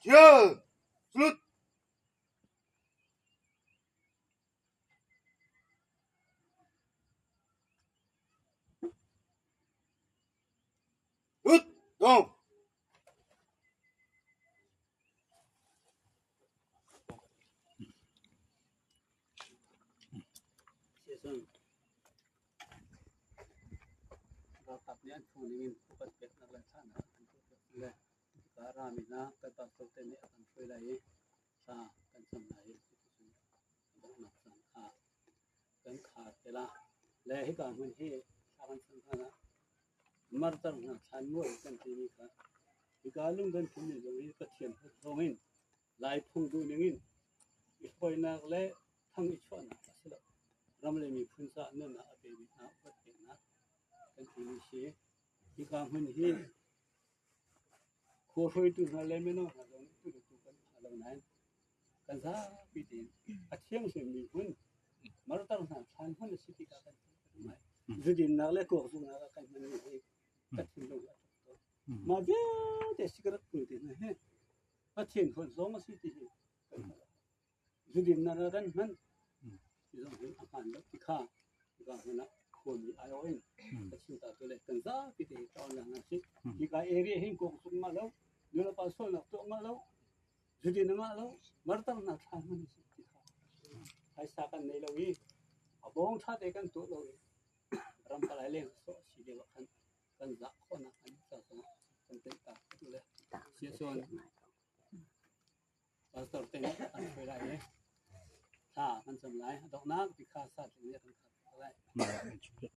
Cheer! Salute! Good! Go! อันฟูนี่ผู้ปฏิบัตินักลักษณะอันผู้ปฏิบัติการามินะกันตัดตัวเต็มเนี่ยกันช่วยได้ซากันสำนักกันนักสังฆากันขาดเวลาและให้การมันให้ชาวบ้านสังฆามาตั้งหน้าชั้นมวยกันที่นี่ครับอีกาลุงกันที่นี่ตรงนี้ก็เทียนตรงนี้ลายพุ่งดูอย่างนี้อีกคนนักและทั้งอีกชนนะสิละเราไม่ได้มีพื้นฐานนั่นนะเป็นนะก็เป็นนะกันที่นี่สิอีกามันให้โควิดตุนเลยไม่น้อยนะตรงนี้ตุกันอะไรนั่นกันซะปีเดียอาเชียงเสียมีคนมาตั้งหน้าชั้นคนสิที่กันไม่จุดนักและก็สุนัขกันมันนี่กันที่ลงมาเดี๋ยวเดี๋ยวสิกระตุ้นนะฮะอาเชียงคนสองสิที่จุดนักกันมันที่เราเห็นอาการแล้วที่ข้าก็เห็นนะคนมีอายุเองแต่ชิมตาตัวเล็กกันซะปีเดียวตอนนั้นสิที่ก็เอเรียเห็นกงสุนมาแล้วเดี๋ยวเราไปส่งนักตัวมาแล้วจุดนักมาแล้วมาตั้งหน้าชั้นมันสิที่ข้าให้สักกันในเราอีอาบ้องชาติกันตัวเรารำพลายเลี้ยงโซ่สีเดียวกันกันจักคนนะกันจักคนกันเป็นตาตัวเลยเสียส่วนเราต่อเต็มอันไปได้เลยถ้ามันสำลัยดอกน้ำที่ข้าสัตว์เนี่ยกันอะไร